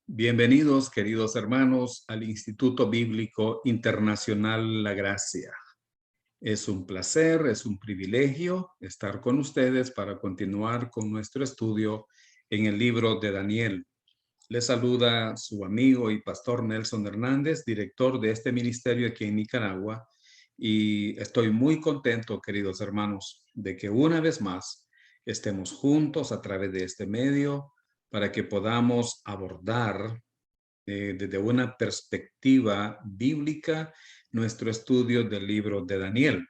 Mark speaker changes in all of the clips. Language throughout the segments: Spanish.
Speaker 1: Bienvenidos, queridos hermanos, al Instituto Bíblico Internacional La Gracia. Es un placer, es un privilegio estar con ustedes para continuar con nuestro estudio en el libro de Daniel. Les saluda su amigo y pastor Nelson Hernández, director de este ministerio aquí en Nicaragua, y estoy muy contento, queridos hermanos, de que una vez más estemos juntos a través de este medio para que podamos abordar desde una perspectiva bíblica nuestro estudio del libro de Daniel.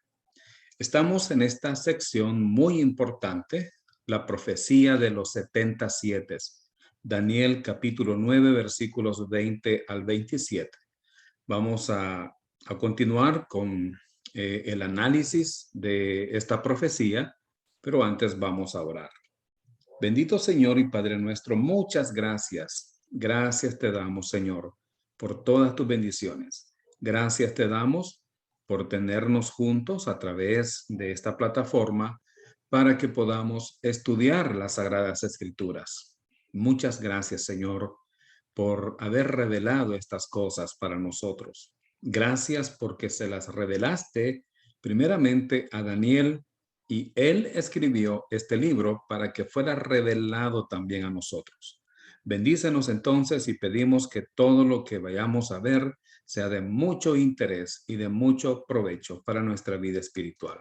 Speaker 1: Estamos en esta sección muy importante, la profecía de los 77. Daniel capítulo 9, versículos 20 al 27. Vamos a continuar con el análisis de esta profecía, pero antes vamos a orar. Bendito Señor y Padre nuestro, muchas gracias. Gracias te damos, Señor, por todas tus bendiciones. Gracias te damos por tenernos juntos a través de esta plataforma para que podamos estudiar las Sagradas Escrituras. Muchas gracias, Señor, por haber revelado estas cosas para nosotros. Gracias porque se las revelaste primeramente a Daniel, y él escribió este libro para que fuera revelado también a nosotros. Bendícenos entonces y pedimos que todo lo que vayamos a ver sea de mucho interés y de mucho provecho para nuestra vida espiritual.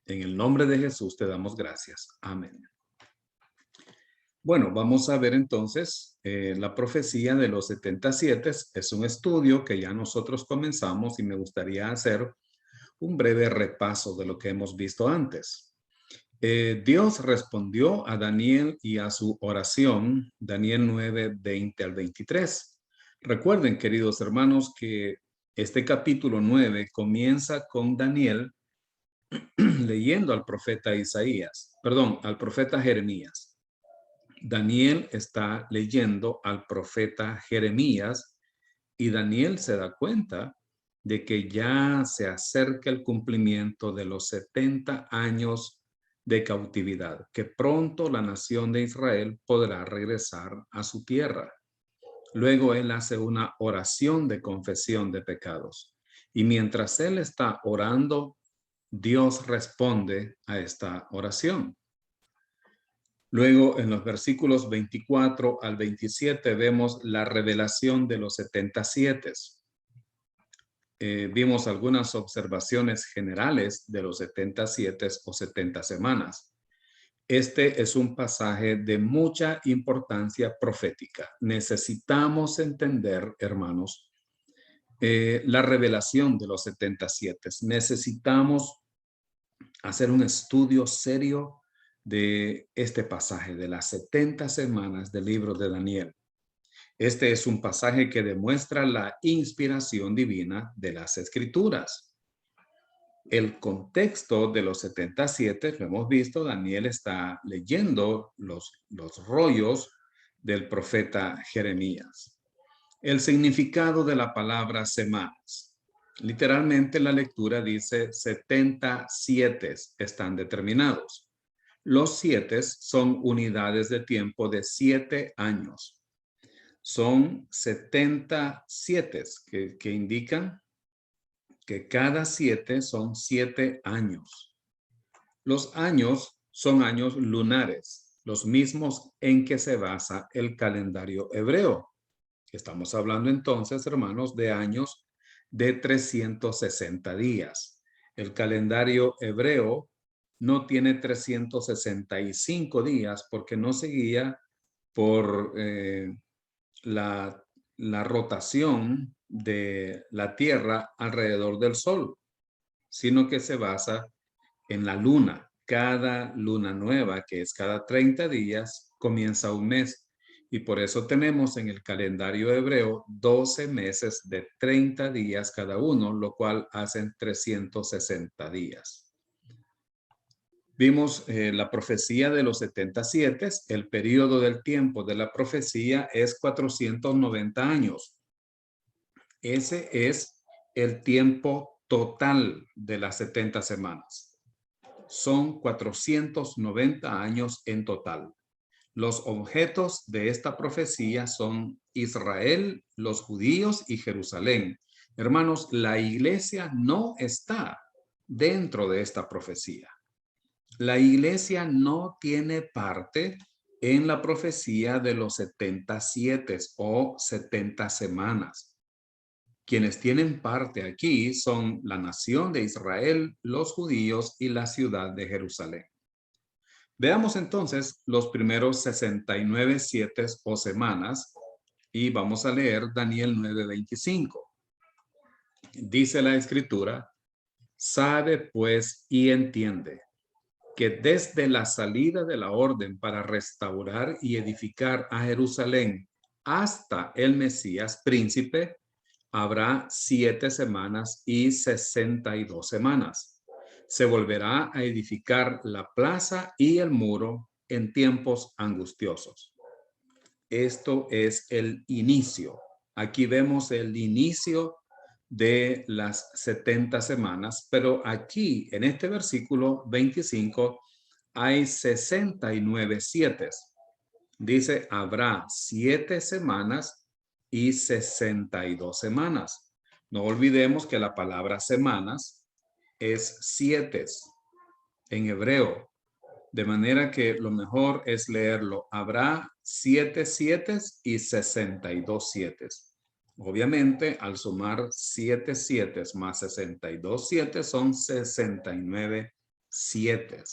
Speaker 1: En el nombre de Jesús te damos gracias. Amén. Bueno, vamos a ver entonces la profecía de los 77. Es un estudio que ya nosotros comenzamos y me gustaría hacer un breve repaso de lo que hemos visto antes. Dios respondió a Daniel y a su oración, Daniel 9, 20 al 23. Recuerden, queridos hermanos, que este capítulo 9 comienza con Daniel leyendo al profeta Isaías, perdón, al profeta Jeremías. Daniel está leyendo al profeta Jeremías y Daniel se da cuenta de que ya se acerca el cumplimiento de los 70 años de cautividad, que pronto la nación de Israel podrá regresar a su tierra. Luego él hace una oración de confesión de pecados. Y mientras él está orando, Dios responde a esta oración. Luego, en los versículos 24 al 27, vemos la revelación de los 77. Vimos algunas observaciones generales de los 77 o 70 semanas. Este es un pasaje de mucha importancia profética. Necesitamos entender, hermanos, la revelación de los 77. Necesitamos hacer un estudio serio de este pasaje, de las 70 semanas del libro de Daniel. Este es un pasaje que demuestra la inspiración divina de las Escrituras. El contexto de los 77, lo hemos visto, Daniel está leyendo los rollos del profeta Jeremías. El significado de la palabra semanas. Literalmente la lectura dice 77 están determinados. Los 7 son unidades de tiempo de 7 años. Son 77 que indican que cada 7 son 7 años. Los años son años lunares, los mismos en que se basa el calendario hebreo. Estamos hablando entonces, hermanos, de años de 360 días. El calendario hebreo no tiene 365 días porque no se guía por la rotación de la Tierra alrededor del Sol, sino que se basa en la luna. Cada luna nueva, que es cada 30 días, comienza un mes. Y por eso tenemos en el calendario hebreo 12 meses de 30 días cada uno, lo cual hacen 360 días. Vimos la profecía de los 77. El periodo del tiempo de la profecía es 490 años. Ese es el tiempo total de las 70 semanas. Son 490 años en total. Los objetos de esta profecía son Israel, los judíos y Jerusalén. Hermanos, la iglesia no está dentro de esta profecía. La iglesia no tiene parte en la profecía de los 77 o 70 semanas. Quienes tienen parte aquí son la nación de Israel, los judíos y la ciudad de Jerusalén. Veamos entonces los primeros 69 7 o semanas y vamos a leer Daniel 9:25. Dice la escritura: sabe pues y entiende que desde la salida de la orden para restaurar y edificar a Jerusalén hasta el Mesías príncipe, habrá 7 semanas y 62 semanas. Se volverá a edificar la plaza y el muro en tiempos angustiosos. Esto es el inicio. Aquí vemos el inicio de las 70 semanas, pero aquí en este versículo 25 hay 69 7. Dice, habrá 7 semanas y 62 semanas. No olvidemos que la palabra semanas es 7 en hebreo, de manera que lo mejor es leerlo. Habrá 7 7 y 62 7. Obviamente, al sumar 7 7 más 62 7 son 69 7.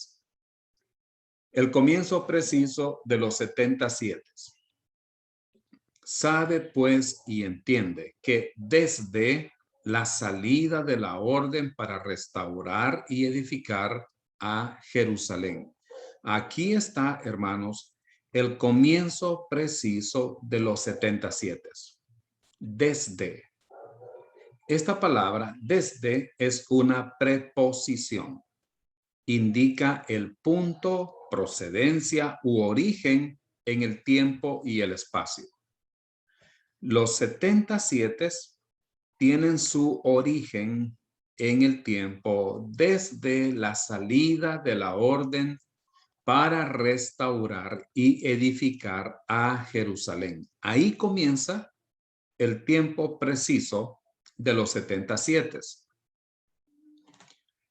Speaker 1: El comienzo preciso de los 77. Sabe pues y entiende que desde la salida de la orden para restaurar y edificar a Jerusalén. Aquí está, hermanos, el comienzo preciso de los 77. Desde. Esta palabra desde es una preposición. Indica el punto, procedencia u origen en el tiempo y el espacio. Los 77 tienen su origen en el tiempo desde la salida de la orden para restaurar y edificar a Jerusalén. Ahí comienza el tiempo preciso de los 77.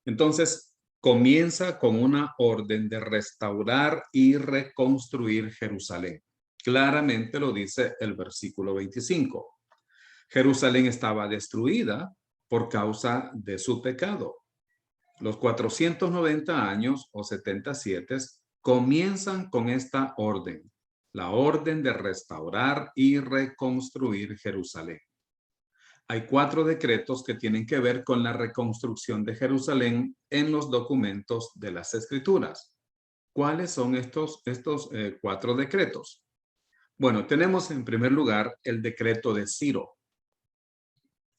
Speaker 1: Entonces, comienza con una orden de restaurar y reconstruir Jerusalén. Claramente lo dice el versículo 25. Jerusalén estaba destruida por causa de su pecado. Los 490 años o 77 comienzan con esta orden, la orden de restaurar y reconstruir Jerusalén. Hay 4 decretos que tienen que ver con la reconstrucción de Jerusalén en los documentos de las Escrituras. ¿Cuáles son estos 4 decretos? Bueno, tenemos en primer lugar el decreto de Ciro.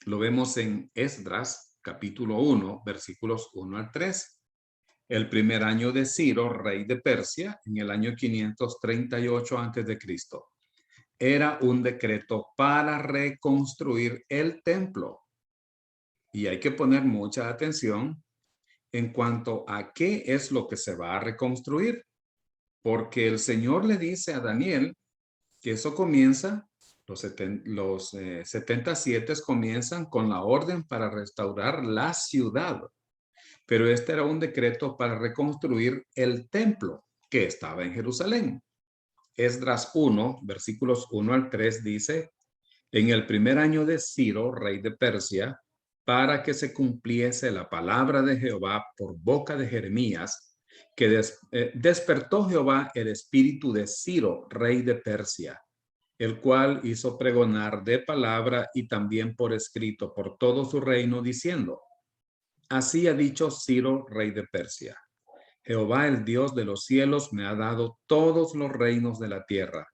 Speaker 1: Lo vemos en Esdras, capítulo 1, versículos 1 al 3. El primer año de Ciro, rey de Persia, en el año 538 a.C., era un decreto para reconstruir el templo. Y hay que poner mucha atención en cuanto a qué es lo que se va a reconstruir, porque el Señor le dice a Daniel que eso comienza, los 77 comienzan con la orden para restaurar la ciudad, pero este era un decreto para reconstruir el templo que estaba en Jerusalén. Esdras 1, versículos 1 al 3 dice, en el primer año de Ciro, rey de Persia, para que se cumpliese la palabra de Jehová por boca de Jeremías, que despertó Jehová el espíritu de Ciro, rey de Persia, el cual hizo pregonar de palabra y también por escrito por todo su reino, diciendo, así ha dicho Ciro, rey de Persia. Jehová, el Dios de los cielos, me ha dado todos los reinos de la tierra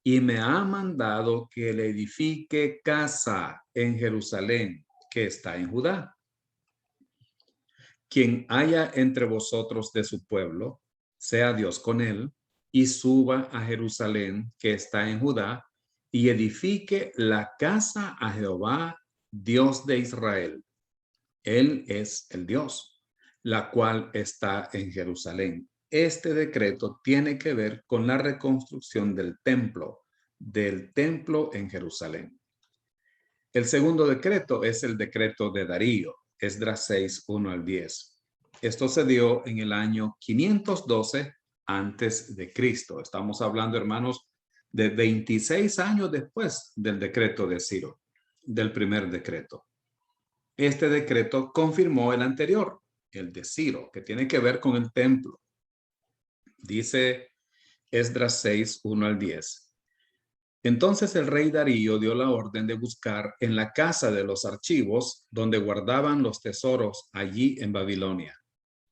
Speaker 1: y me ha mandado que le edifique casa en Jerusalén, que está en Judá. Quien haya entre vosotros de su pueblo, sea Dios con él, y suba a Jerusalén, que está en Judá, y edifique la casa a Jehová, Dios de Israel. Él es el Dios, la cual está en Jerusalén. este decreto tiene que ver con la reconstrucción del templo en Jerusalén. El segundo decreto es el decreto de Darío, Esdras 6, 1 al 10. Esto se dio en el año 512 antes de Cristo. Estamos hablando, hermanos, de 26 años después del decreto de Ciro, del primer decreto. Este decreto confirmó el anterior, el de Ciro, que tiene que ver con el templo. Dice Esdras 6, 1 al 10. Entonces el rey Darío dio la orden de buscar en la casa de los archivos donde guardaban los tesoros allí en Babilonia.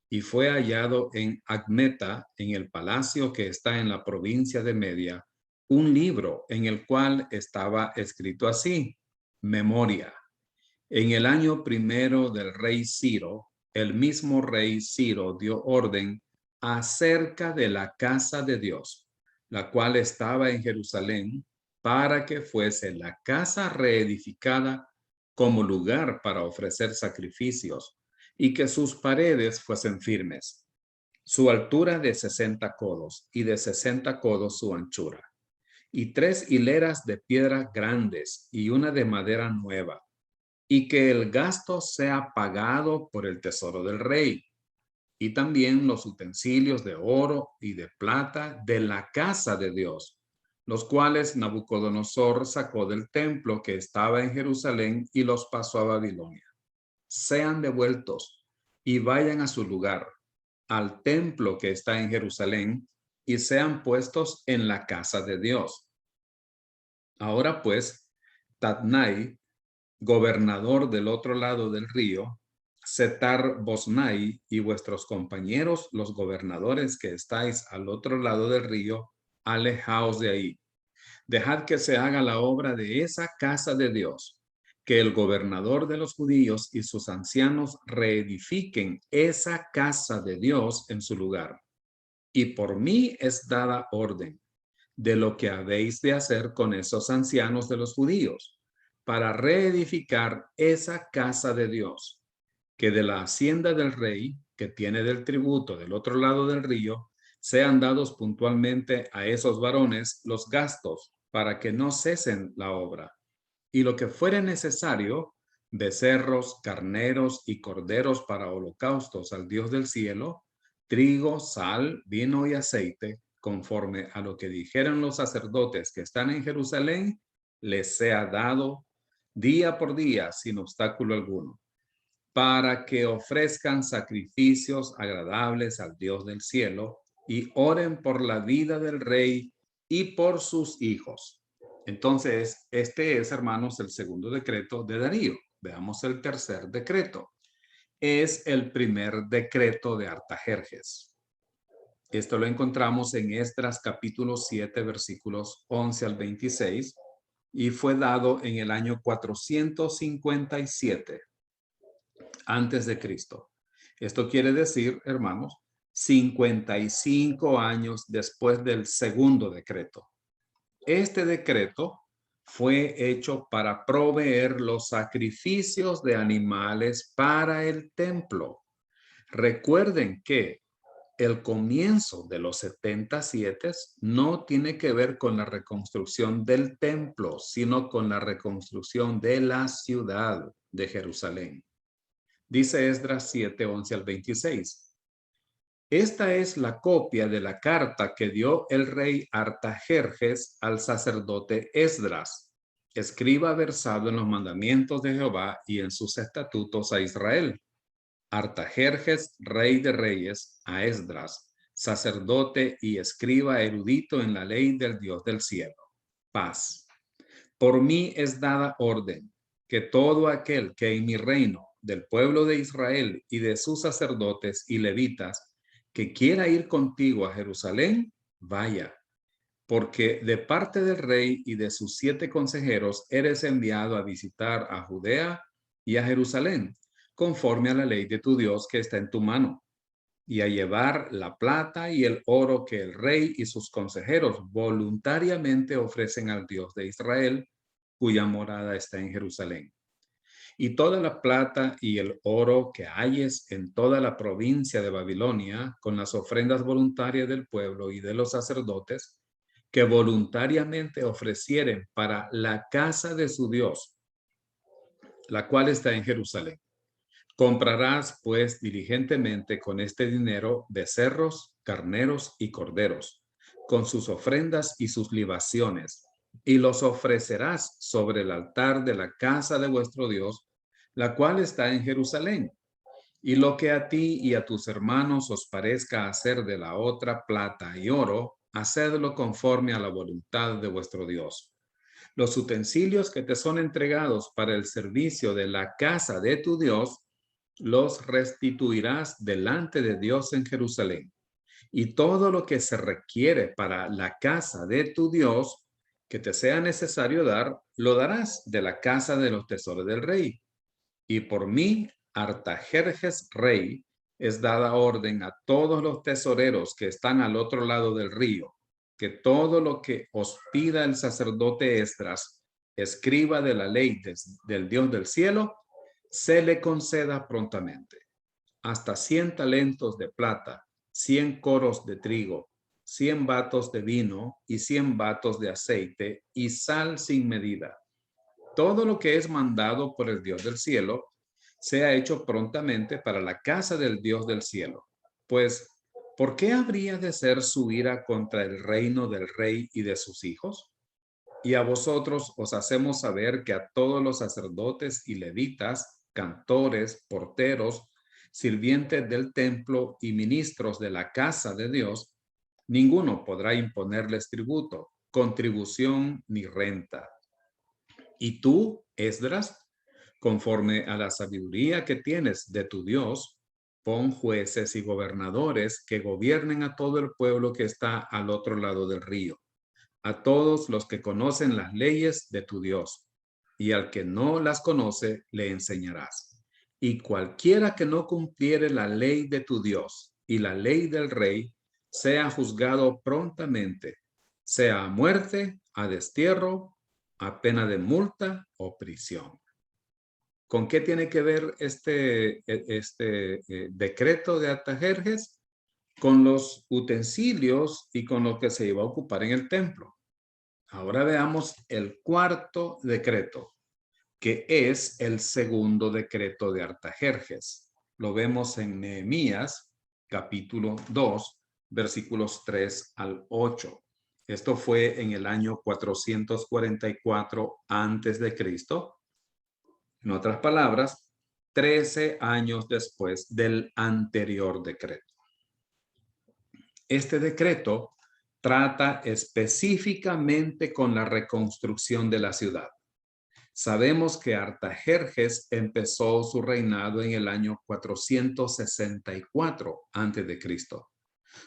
Speaker 1: Y fue hallado en Admeta, en el palacio que está en la provincia de Media, un libro en el cual estaba escrito así: Memoria. En el año primero del rey Ciro, el mismo rey Ciro dio orden acerca de la casa de Dios, la cual estaba en Jerusalén, para que fuese la casa reedificada como lugar para ofrecer sacrificios y que sus paredes fuesen firmes. Su altura de 60 codos y de 60 codos su anchura, y 3 hileras de piedras grandes y una de madera nueva, y que el gasto sea pagado por el tesoro del rey, y también los utensilios de oro y de plata de la casa de Dios, los cuales Nabucodonosor sacó del templo que estaba en Jerusalén y los pasó a Babilonia. Sean devueltos y vayan a su lugar, al templo que está en Jerusalén, y sean puestos en la casa de Dios. Ahora pues, Tatnai, gobernador del otro lado del río, Setar-Bosnai y vuestros compañeros, los gobernadores que estáis al otro lado del río, alejaos de ahí. Dejad que se haga la obra de esa casa de Dios, que el gobernador de los judíos y sus ancianos reedifiquen esa casa de Dios en su lugar. Y por mí es dada orden de lo que habéis de hacer con esos ancianos de los judíos, para reedificar esa casa de Dios, que de la hacienda del rey, que tiene del tributo del otro lado del río, sean dados puntualmente a esos varones los gastos, para que no cesen la obra. Y lo que fuere necesario, becerros, carneros y corderos para holocaustos al Dios del cielo, trigo, sal, vino y aceite, conforme a lo que dijeron los sacerdotes que están en Jerusalén, les sea dado día por día sin obstáculo alguno, para que ofrezcan sacrificios agradables al Dios del cielo y oren por la vida del rey y por sus hijos. Entonces, este es, hermanos, el segundo decreto de Darío. Veamos el tercer decreto. Es el primer decreto de Artajerjes. Esto lo encontramos en Esdras capítulo 7, versículos 11 al 26, y fue dado en el año 457 antes de Cristo. Esto quiere decir, hermanos, 55 años después del segundo decreto. Este decreto fue hecho para proveer los sacrificios de animales para el templo. Recuerden que el comienzo de los 77 no tiene que ver con la reconstrucción del templo, sino con la reconstrucción de la ciudad de Jerusalén. Dice Esdras 7, 11 al 26. Esta es la copia de la carta que dio el rey Artajerjes al sacerdote Esdras, escriba versado en los mandamientos de Jehová y en sus estatutos a Israel. Artajerjes, rey de reyes, a Esdras, sacerdote y escriba erudito en la ley del Dios del cielo. Paz. Por mí es dada orden que todo aquel que en mi reino, del pueblo de Israel y de sus sacerdotes y levitas, que quiera ir contigo a Jerusalén, vaya, porque de parte del rey y de sus 7 consejeros eres enviado a visitar a Judea y a Jerusalén, conforme a la ley de tu Dios que está en tu mano, y a llevar la plata y el oro que el rey y sus consejeros voluntariamente ofrecen al Dios de Israel, cuya morada está en Jerusalén. Y toda la plata y el oro que hayes en toda la provincia de Babilonia, con las ofrendas voluntarias del pueblo y de los sacerdotes, que voluntariamente ofrecieren para la casa de su Dios, la cual está en Jerusalén. Comprarás, pues, diligentemente con este dinero becerros, carneros y corderos, con sus ofrendas y sus libaciones, y los ofrecerás sobre el altar de la casa de vuestro Dios, la cual está en Jerusalén. Y lo que a ti y a tus hermanos os parezca hacer de la otra plata y oro, hacedlo conforme a la voluntad de vuestro Dios. Los utensilios que te son entregados para el servicio de la casa de tu Dios, los restituirás delante de Dios en Jerusalén. Y todo lo que se requiere para la casa de tu Dios, que te sea necesario dar, lo darás de la casa de los tesoros del rey. Y por mí, Artajerjes rey, es dada orden a todos los tesoreros que están al otro lado del río, que todo lo que os pida el sacerdote Esdras, escriba de la ley del Dios del cielo, se le conceda prontamente. Hasta 100 talentos de plata, 100 coros de trigo, 100 batos de vino y 100 batos de aceite y sal sin medida. Todo lo que es mandado por el Dios del cielo sea hecho prontamente para la casa del Dios del cielo. Pues, ¿por qué habría de ser su ira contra el reino del rey y de sus hijos? Y a vosotros os hacemos saber que a todos los sacerdotes y levitas, cantores, porteros, sirvientes del templo y ministros de la casa de Dios, ninguno podrá imponerles tributo, contribución ni renta. Y tú, Esdras, conforme a la sabiduría que tienes de tu Dios, pon jueces y gobernadores que gobiernen a todo el pueblo que está al otro lado del río, a todos los que conocen las leyes de tu Dios, y al que no las conoce le enseñarás. Y cualquiera que no cumpliere la ley de tu Dios y la ley del rey, sea juzgado prontamente, sea a muerte, a destierro, a pena de multa o prisión. ¿Con qué tiene que ver este decreto de Artajerjes? Con los utensilios y con lo que se iba a ocupar en el templo. Ahora veamos el cuarto decreto, que es el segundo decreto de Artajerjes. Lo vemos en Nehemías, capítulo 2, versículos 3 al 8. Esto fue en el año 444 antes de Cristo. En otras palabras, 13 años después del anterior decreto. Este decreto trata específicamente con la reconstrucción de la ciudad. Sabemos que Artajerjes empezó su reinado en el año 464 a.C.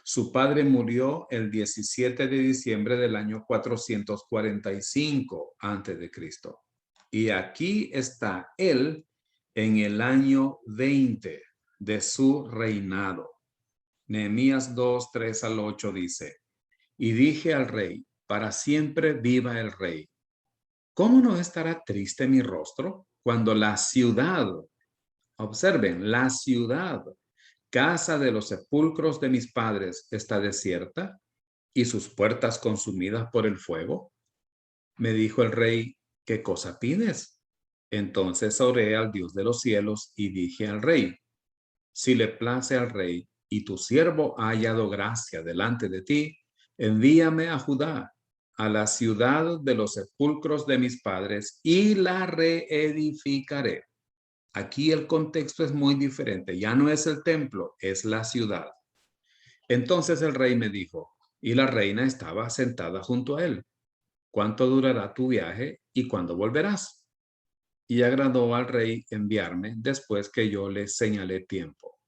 Speaker 1: Su padre murió el 17 de diciembre del año 445 a.C. Y aquí está él en el año 20 de su reinado. Nehemías 2, 3 al 8 dice, y dije al rey, para siempre viva el rey. ¿Cómo no estará triste mi rostro cuando la ciudad, observen, la ciudad, casa de los sepulcros de mis padres, está desierta y sus puertas consumidas por el fuego? Me dijo el rey, ¿qué cosa pides? Entonces oré al Dios de los cielos y dije al rey, si le place al rey y tu siervo ha hallado gracia delante de ti, envíame a Judá, a la ciudad de los sepulcros de mis padres, y la reedificaré. Aquí el contexto es muy diferente. Ya no es el templo, es la ciudad. Entonces el rey me dijo, y la reina estaba sentada junto a él, ¿cuánto durará tu viaje y cuándo volverás? Y agradó al rey enviarme después que yo le señalé tiempo.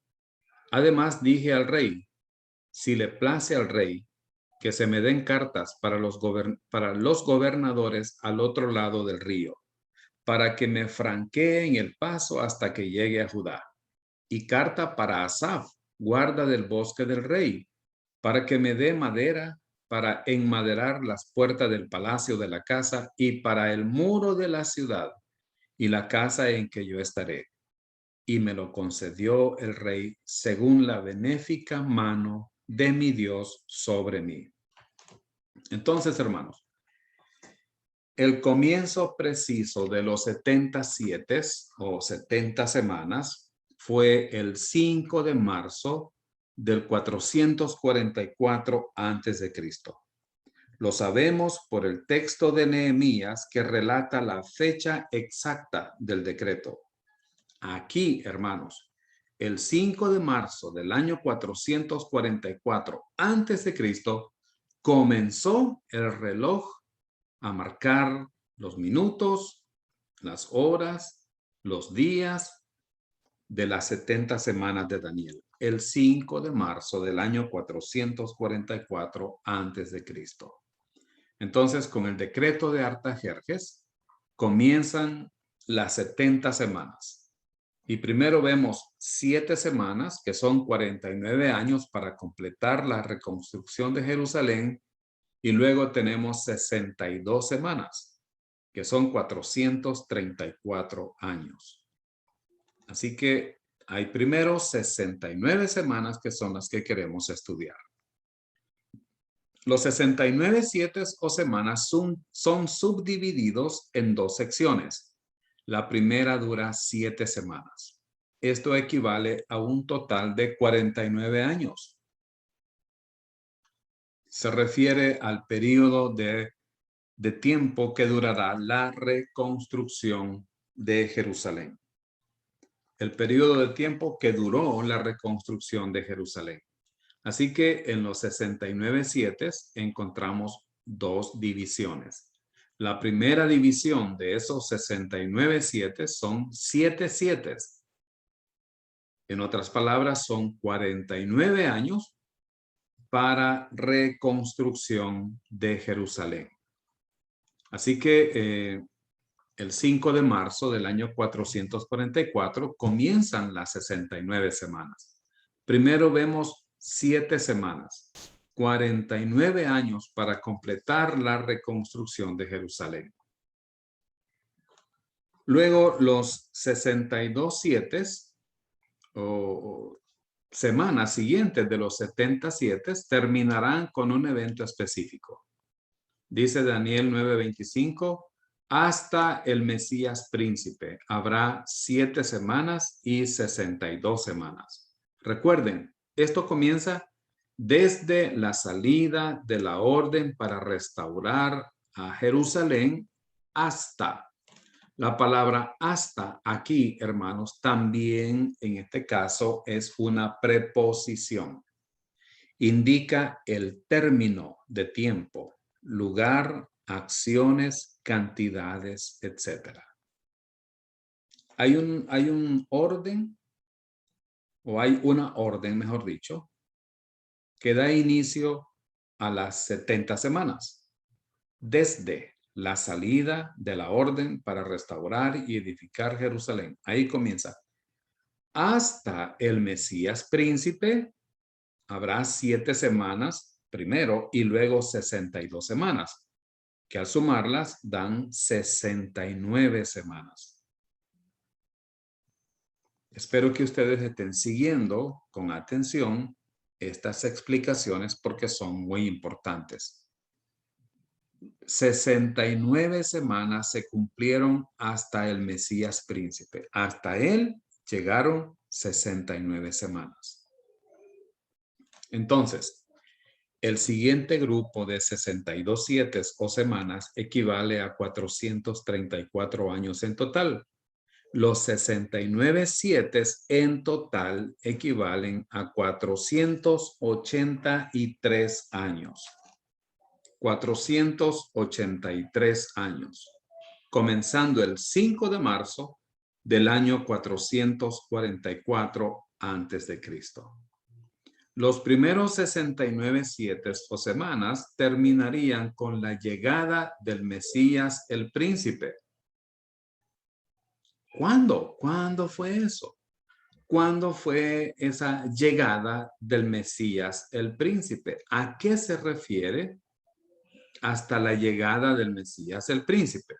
Speaker 1: Además dije al rey, si le place al rey, que se me den cartas para los gobernadores al otro lado del río, para que me franqueen el paso hasta que llegue a Judá. Y carta para Asaf, guarda del bosque del rey, para que me dé madera para enmaderar las puertas del palacio de la casa y para el muro de la ciudad, y la casa en que yo estaré. Y me lo concedió el rey según la benéfica mano de mi Dios sobre mí. Entonces, hermanos, el comienzo preciso de los 77 o 70 semanas fue el 5 de marzo del 444 a.C. Lo sabemos por el texto de Nehemías que relata la fecha exacta del decreto. Aquí, hermanos, el 5 de marzo del año 444 a.C., comenzó el reloj a marcar los minutos, las horas, los días de las 70 semanas de Daniel. El 5 de marzo del año 444 a.C. Entonces, con el decreto de Artajerjes, comienzan las 70 semanas. Y primero vemos 7 semanas, que son 49 años para completar la reconstrucción de Jerusalén. Y luego tenemos 62 semanas, que son 434 años. Así que hay primero 69 semanas que son las que queremos estudiar. Los 69 7 o semanas son subdivididos en 2 secciones. La primera dura 7 semanas. Esto equivale a un total de 49 años. Se refiere al periodo de tiempo que durará la reconstrucción de Jerusalén. El periodo de tiempo que duró la reconstrucción de Jerusalén. Así que en los 69 7 encontramos 2 divisiones. La primera división de esos 69 7 son 7 7. En otras palabras, son 49 años para reconstrucción de Jerusalén. Así que el 5 de marzo del año 444 comienzan las 69 semanas. Primero vemos 7 semanas, 49 años para completar la reconstrucción de Jerusalén. Luego los 62 7 o semanas siguientes de los 77 terminarán con un evento específico. Dice Daniel 9:25, hasta el Mesías príncipe habrá 7 semanas y 62 semanas. Recuerden, esto comienza desde la salida de la orden para restaurar a Jerusalén hasta. La palabra hasta aquí, hermanos, también en este caso es una preposición. Indica el término de tiempo, lugar, acciones, cantidades, etc. Hay un orden, o hay una orden, mejor dicho, que da inicio a las 70 semanas. Desde la salida de la orden para restaurar y edificar Jerusalén. Ahí comienza. Hasta el Mesías príncipe habrá 7 semanas primero y luego 62 semanas, que al sumarlas dan 69 semanas. Espero que ustedes estén siguiendo con atención estas explicaciones porque son muy importantes. 69 semanas se cumplieron hasta el Mesías príncipe. Hasta él llegaron 69 semanas. Entonces, el siguiente grupo de 62 7 o semanas equivale a 434 años en total. Los 69 7 en total equivalen a 483 años. 483 años, comenzando el 5 de marzo del año 444 a.C. Los primeros 69 7 o semanas terminarían con la llegada del Mesías el príncipe. ¿Cuándo? ¿Cuándo fue eso? ¿Cuándo fue esa llegada del Mesías el príncipe? ¿A qué se refiere hasta la llegada del Mesías el príncipe?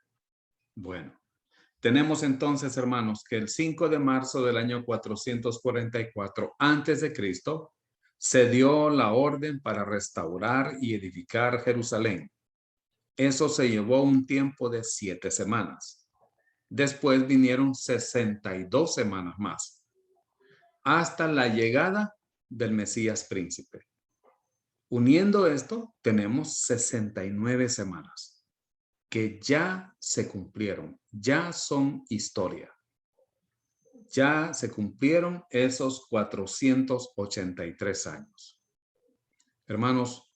Speaker 1: Bueno, Tenemos entonces, hermanos, que el 5 de marzo del año 444 antes de Cristo se dio la orden para restaurar y edificar Jerusalén. Eso se llevó un tiempo de 7 semanas. Después vinieron 62 semanas más, hasta la llegada del Mesías príncipe. Uniendo esto, tenemos 69 semanas que ya se cumplieron, ya son historia. Ya se cumplieron esos 483 años. Hermanos,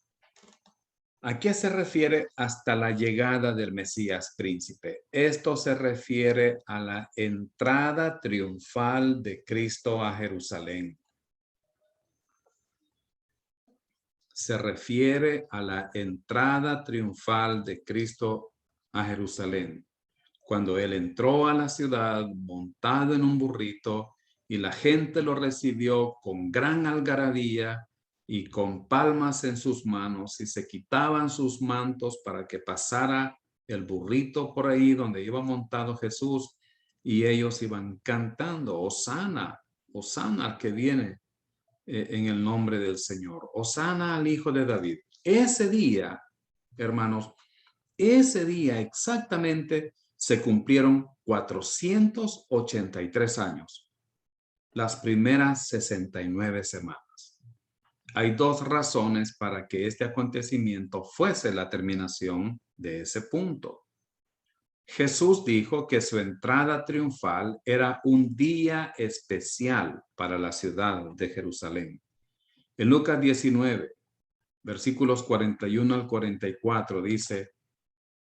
Speaker 1: ¿a qué se refiere hasta la llegada del Mesías príncipe? Esto se refiere a la entrada triunfal de Cristo a Jerusalén. Se refiere a la entrada triunfal de Cristo a Jerusalén, cuando él entró a la ciudad montado en un burrito y la gente lo recibió con gran algarabía y con palmas en sus manos, y se quitaban sus mantos para que pasara el burrito por ahí donde iba montado Jesús, y ellos iban cantando: Hosana, Hosana al que viene en el nombre del Señor, Hosana al Hijo de David. Ese día, hermanos, ese día exactamente se cumplieron 483 años, las primeras 69 semanas. Hay dos razones para que este acontecimiento fuese la terminación de ese punto. Jesús dijo que su entrada triunfal era un día especial para la ciudad de Jerusalén. En Lucas 19, versículos 41 al 44 dice: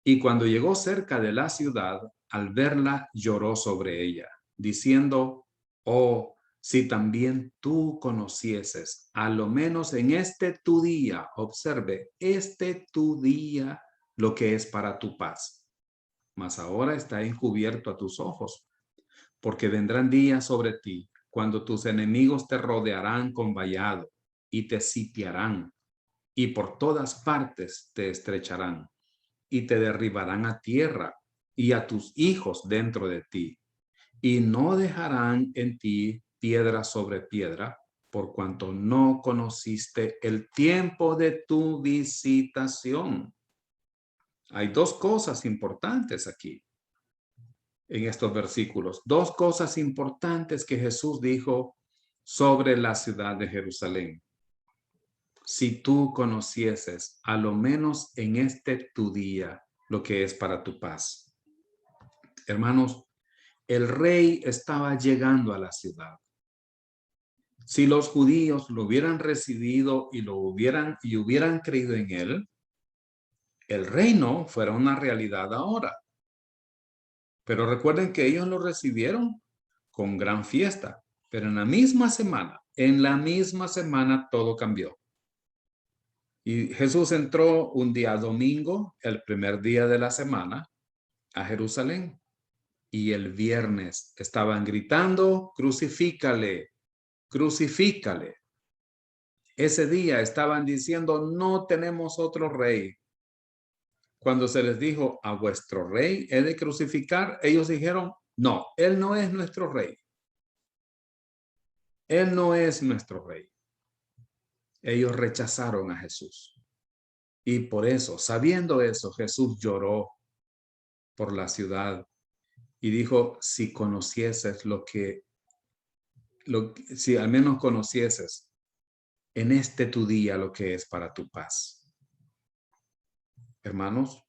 Speaker 1: y cuando llegó cerca de la ciudad, al verla lloró sobre ella, diciendo: oh, si también tú conocieses, a lo menos en este tu día, observe, este tu día, lo que es para tu paz. Mas ahora está encubierto a tus ojos, porque vendrán días sobre ti, cuando tus enemigos te rodearán con vallado, y te sitiarán, y por todas partes te estrecharán, y te derribarán a tierra, y a tus hijos dentro de ti, y no dejarán en ti piedra sobre piedra, por cuanto no conociste el tiempo de tu visitación. Hay dos cosas importantes aquí, en estos versículos. Dos cosas importantes que Jesús dijo sobre la ciudad de Jerusalén. Si tú conocieses, a lo menos en este tu día, lo que es para tu paz. Hermanos, el rey estaba llegando a la ciudad. Si los judíos lo hubieran recibido y hubieran creído en él, el reino fuera una realidad ahora. Pero recuerden que ellos lo recibieron con gran fiesta. Pero en la misma semana todo cambió. Y Jesús entró un día domingo, el primer día de la semana, a Jerusalén. Y el viernes estaban gritando: crucifícale, crucifícale. Ese día estaban diciendo: no tenemos otro rey. Cuando se les dijo: a vuestro rey he de crucificar, ellos dijeron: no, él no es nuestro rey. Él no es nuestro rey. Ellos rechazaron a Jesús. Y por eso, sabiendo eso, Jesús lloró por la ciudad y dijo: si conocieses si al menos conocieses en este tu día lo que es para tu paz. Hermanos,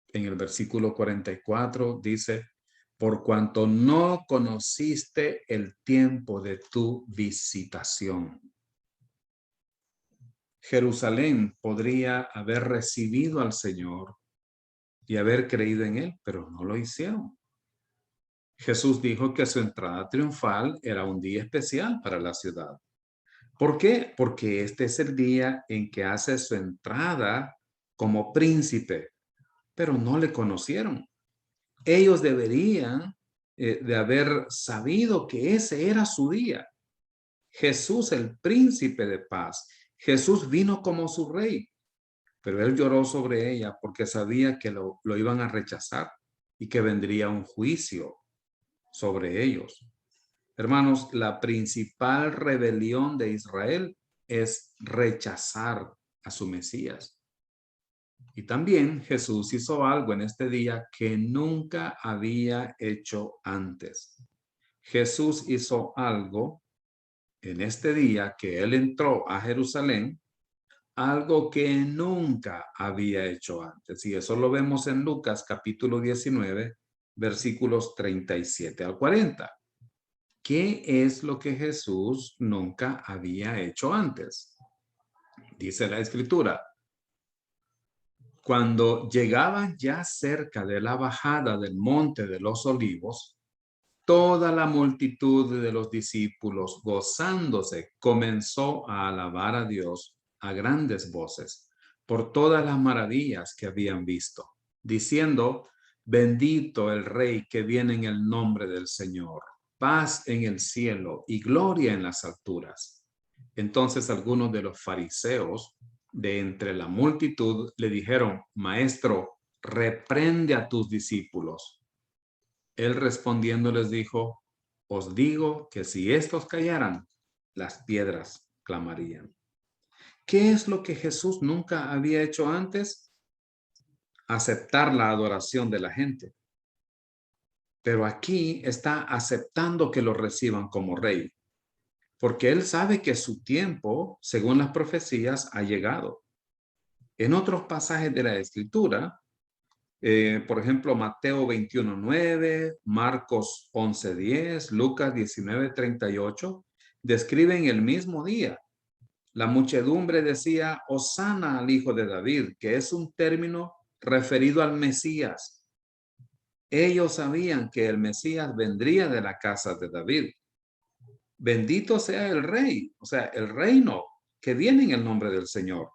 Speaker 1: en el versículo 44 dice: por cuanto no conociste el tiempo de tu visitación. Jerusalén podría haber recibido al Señor y haber creído en él, pero no lo hicieron. Jesús dijo que su entrada triunfal era un día especial para la ciudad. ¿Por qué? Porque este es el día en que hace su entrada como príncipe, pero no le conocieron. Ellos deberían de haber sabido que ese era su día. Jesús, el príncipe de paz. Jesús vino como su rey, pero él lloró sobre ella porque sabía que lo iban a rechazar. y que vendría un juicio sobre ellos. Hermanos, la principal rebelión de Israel es rechazar a su Mesías. Y también Jesús hizo algo en este día que nunca había hecho antes. Jesús hizo algo en este día que él entró a Jerusalén, algo que nunca había hecho antes. Y eso lo vemos en Lucas capítulo 19, versículos 37 al 40. ¿Qué es lo que Jesús nunca había hecho antes? Dice la Escritura: cuando llegaban ya cerca de la bajada del monte de los olivos, toda la multitud de los discípulos, gozándose, comenzó a alabar a Dios a grandes voces por todas las maravillas que habían visto, diciendo: bendito el Rey que viene en el nombre del Señor, paz en el cielo y gloria en las alturas. Entonces algunos de los fariseos de entre la multitud le dijeron: Maestro, reprende a tus discípulos. Él respondiendo les dijo: os digo que si estos callaran, las piedras clamarían. ¿Qué es lo que Jesús nunca había hecho antes? Aceptar la adoración de la gente. Pero aquí está aceptando que lo reciban como rey, porque él sabe que su tiempo, según las profecías, ha llegado. En otros pasajes de la Escritura, por ejemplo, Mateo 21:9, Marcos 11:10, Lucas 19:38, describen el mismo día. La muchedumbre decía: Hosana al Hijo de David, que es un término referido al Mesías. Ellos sabían que el Mesías vendría de la casa de David. Bendito sea el Rey, o sea, el reino que viene en el nombre del Señor.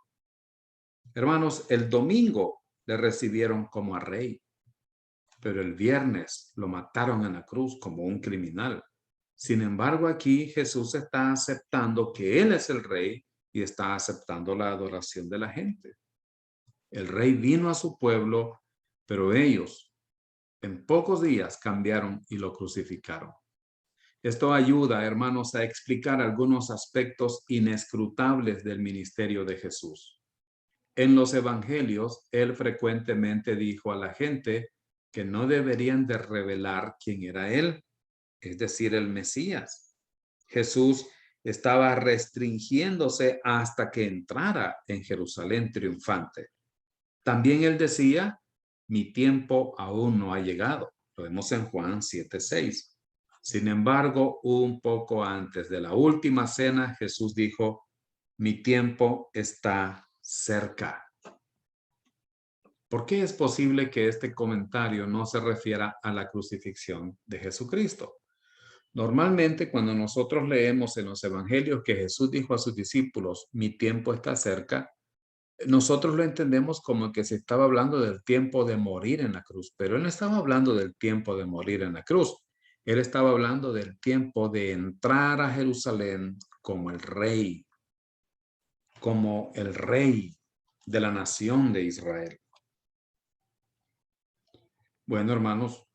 Speaker 1: Hermanos, el domingo le recibieron como a rey, pero el viernes lo mataron en la cruz como un criminal. Sin embargo, aquí Jesús está aceptando que Él es el rey y está aceptando la adoración de la gente. El rey vino a su pueblo, pero ellos en pocos días cambiaron y lo crucificaron. Esto ayuda, hermanos, a explicar algunos aspectos inescrutables del ministerio de Jesús. En los evangelios, él frecuentemente dijo a la gente que no deberían de revelar quién era él, es decir, el Mesías. Jesús estaba restringiéndose hasta que entrara en Jerusalén triunfante. También él decía: mi tiempo aún no ha llegado. Lo vemos en Juan 7:6. Sin embargo, un poco antes de la última cena, Jesús dijo: mi tiempo está cerca. ¿Por qué es posible que este comentario no se refiera a la crucifixión de Jesucristo? Normalmente, cuando nosotros leemos en los evangelios que Jesús dijo a sus discípulos: mi tiempo está cerca, nosotros lo entendemos como que se estaba hablando del tiempo de morir en la cruz, pero él no estaba hablando del tiempo de morir en la cruz. Él estaba hablando del tiempo de entrar a Jerusalén como el rey de la nación de Israel. Bueno, hermanos,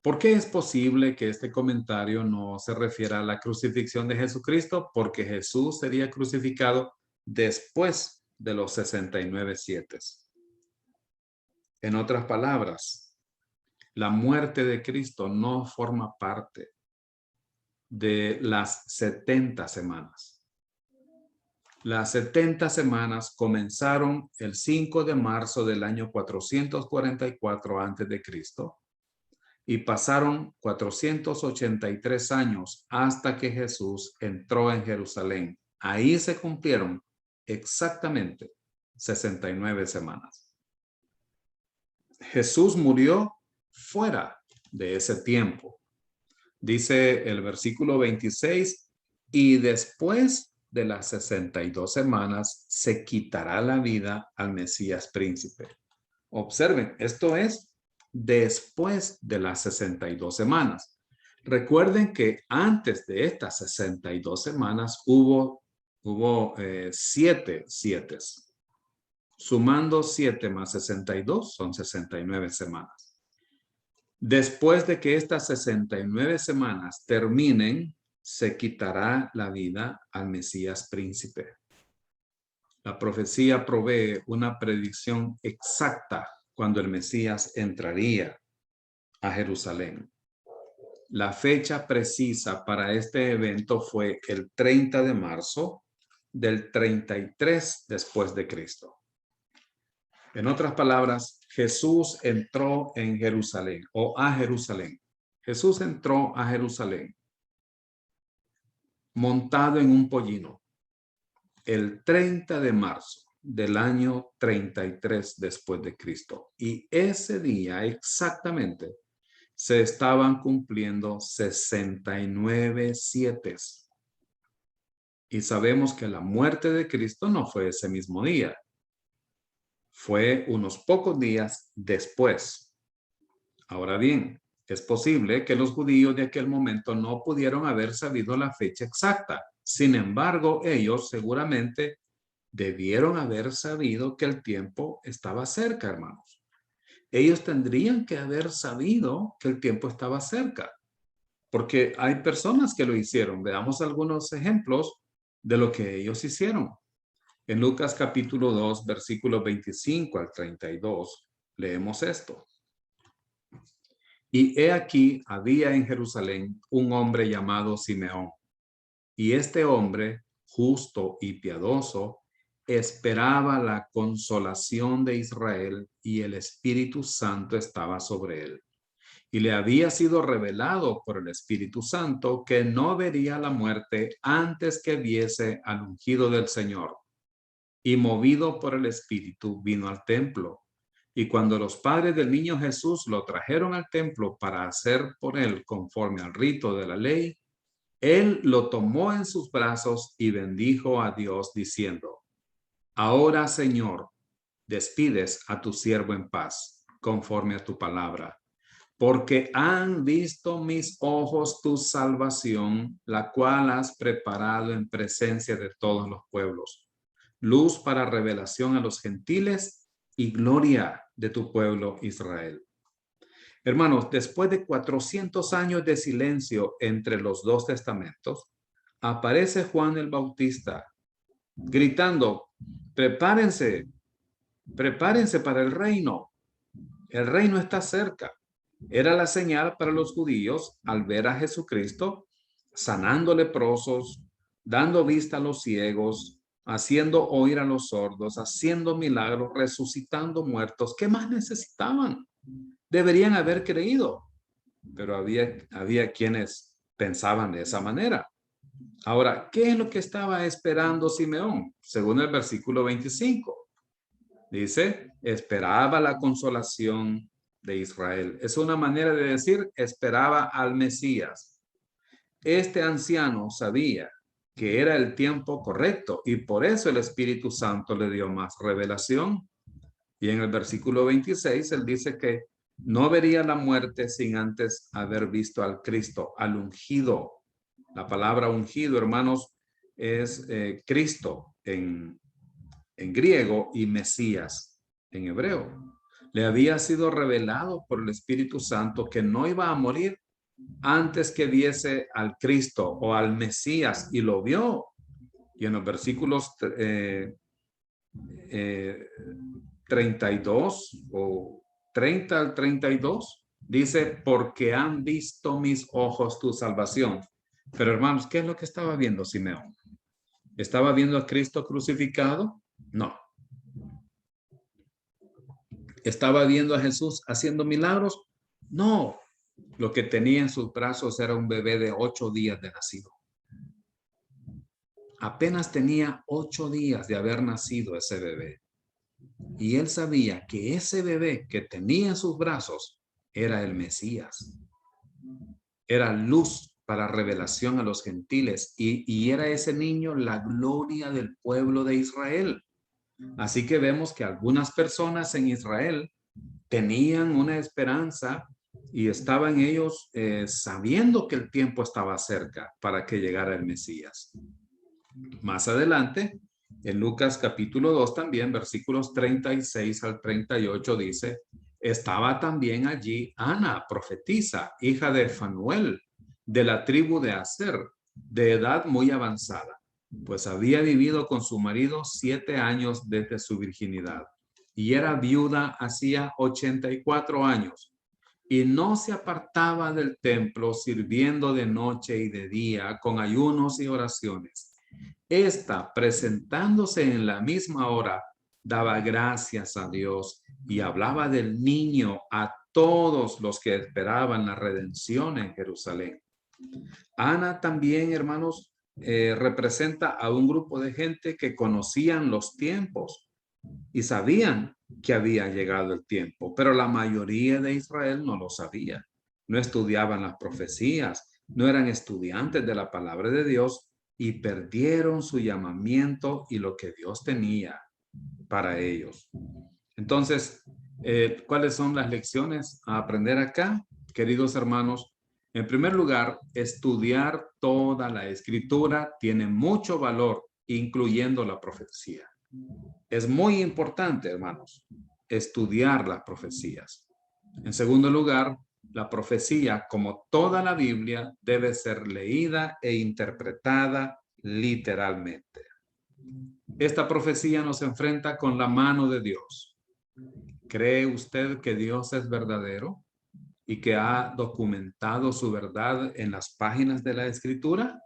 Speaker 1: ¿por qué es posible que este comentario no se refiera a la crucifixión de Jesucristo? Porque Jesús sería crucificado después de los 69 sietes. En otras palabras, la muerte de Cristo no forma parte de las 70 semanas. Las 70 semanas comenzaron el 5 de marzo del año 444 a.C. y pasaron 483 años hasta que Jesús entró en Jerusalén. Ahí se cumplieron exactamente 69 semanas. Jesús murió fuera de ese tiempo. Dice el versículo 26, y después de las 62 semanas se quitará la vida al Mesías príncipe. Observen, esto es después de las 62 semanas. Recuerden que antes de estas 62 semanas hubo 7 sietes. Sumando 7 más 62 son 69 semanas. Después de que estas 69 semanas terminen, se quitará la vida al Mesías príncipe. La profecía provee una predicción exacta cuando el Mesías entraría a Jerusalén. La fecha precisa para este evento fue el 30 de marzo del 33 después de Cristo. En otras palabras, Jesús entró en Jerusalén o a Jerusalén. Jesús entró a Jerusalén montado en un pollino el 30 de marzo del año 33 después de Cristo. Y ese día exactamente se estaban cumpliendo 69 sietes. Y sabemos que la muerte de Cristo no fue ese mismo día. Fue unos pocos días después. Ahora bien, es posible que los judíos de aquel momento no pudieron haber sabido la fecha exacta. Sin embargo, ellos seguramente debieron haber sabido que el tiempo estaba cerca, hermanos. Ellos tendrían que haber sabido que el tiempo estaba cerca, porque hay personas que lo hicieron. Veamos algunos ejemplos de lo que ellos hicieron. En Lucas capítulo 2, versículos 25 al 32, leemos esto. Y he aquí, había en Jerusalén un hombre llamado Simeón. Y este hombre, justo y piadoso, esperaba la consolación de Israel, y el Espíritu Santo estaba sobre él. Y le había sido revelado por el Espíritu Santo que no vería la muerte antes que viese al ungido del Señor. Y movido por el Espíritu, vino al templo. Y cuando los padres del niño Jesús lo trajeron al templo para hacer por él conforme al rito de la ley, él lo tomó en sus brazos y bendijo a Dios diciendo: Ahora, Señor, despides a tu siervo en paz, conforme a tu palabra, porque han visto mis ojos tu salvación, la cual has preparado en presencia de todos los pueblos, luz para revelación a los gentiles y gloria de tu pueblo Israel. Hermanos, después de 400 años de silencio entre los dos testamentos, aparece Juan el Bautista gritando: prepárense, prepárense para el reino está cerca. Era la señal para los judíos al ver a Jesucristo sanando leprosos, dando vista a los ciegos, haciendo oír a los sordos, haciendo milagros, resucitando muertos. ¿Qué más necesitaban? Deberían haber creído, pero había quienes pensaban de esa manera. Ahora, ¿qué es lo que estaba esperando Simeón? Según el versículo 25. Dice, esperaba la consolación de Israel. Es una manera de decir, esperaba al Mesías. Este anciano sabía que era el tiempo correcto y por eso el Espíritu Santo le dio más revelación. Y en el versículo 26, él dice que no vería la muerte sin antes haber visto al Cristo, al ungido. La palabra ungido, hermanos, es Cristo en griego y Mesías en hebreo. Le había sido revelado por el Espíritu Santo que no iba a morir antes que viese al Cristo o al Mesías, y lo vio. Y en los versículos 32 o 30 al 32 dice: porque han visto mis ojos tu salvación. Pero hermanos, ¿qué es lo que estaba viendo Simeón? ¿Estaba viendo a Cristo crucificado? No. ¿Estaba viendo a Jesús haciendo milagros? No. Lo que tenía en sus brazos era un bebé de 8 días de nacido. Apenas tenía 8 días de haber nacido ese bebé. Y él sabía que ese bebé que tenía en sus brazos era el Mesías. Era luz para revelación a los gentiles, y era ese niño la gloria del pueblo de Israel. Así que vemos que algunas personas en Israel tenían una esperanza y estaban ellos sabiendo que el tiempo estaba cerca para que llegara el Mesías. Más adelante, en Lucas capítulo 2 también, versículos 36 al 38 dice: Estaba también allí Ana, profetisa, hija de Fanuel, de la tribu de Aser, de edad muy avanzada, pues había vivido con su marido 7 años desde su virginidad, y era viuda hacía 84 años, y no se apartaba del templo, sirviendo de noche y de día con ayunos y oraciones. Esta, presentándose en la misma hora, daba gracias a Dios y hablaba del niño a todos los que esperaban la redención en Jerusalén. Ana también, hermanos, representa a un grupo de gente que conocían los tiempos y sabían que había llegado el tiempo, pero la mayoría de Israel no lo sabía. No estudiaban las profecías, no eran estudiantes de la palabra de Dios y perdieron su llamamiento y lo que Dios tenía para ellos. Entonces, ¿cuáles son las lecciones a aprender acá, queridos hermanos? En primer lugar, estudiar toda la escritura tiene mucho valor, incluyendo la profecía. Es muy importante, hermanos, estudiar las profecías. En segundo lugar, la profecía, como toda la Biblia, debe ser leída e interpretada literalmente. Esta profecía nos enfrenta con la mano de Dios. ¿Cree usted que Dios es verdadero y que ha documentado su verdad en las páginas de la Escritura?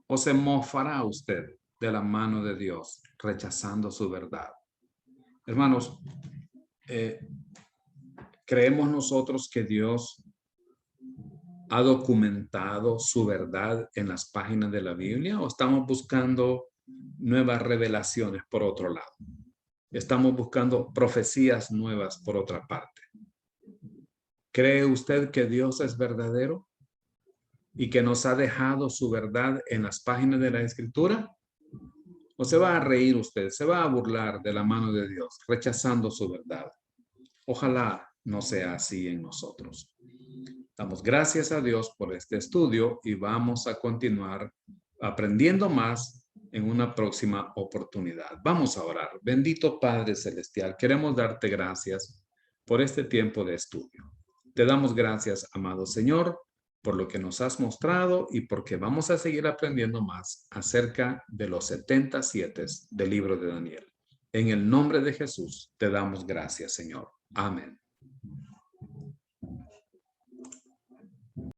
Speaker 1: ¿O se mofará usted de la mano de Dios, rechazando su verdad? Hermanos, ¿creemos nosotros que Dios ha documentado su verdad en las páginas de la Biblia o estamos buscando nuevas revelaciones por otro lado? Estamos buscando profecías nuevas por otra parte. ¿Cree usted que Dios es verdadero y que nos ha dejado su verdad en las páginas de la Escritura? ¿O se va a reír usted, se va a burlar de la mano de Dios, rechazando su verdad? Ojalá no sea así en nosotros. Damos gracias a Dios por este estudio y vamos a continuar aprendiendo más en una próxima oportunidad. Vamos a orar. Bendito Padre Celestial, queremos darte gracias por este tiempo de estudio. Te damos gracias, amado Señor, por lo que nos has mostrado y porque vamos a seguir aprendiendo más acerca de los 77 del libro de Daniel. En el nombre de Jesús te damos gracias, Señor. Amén.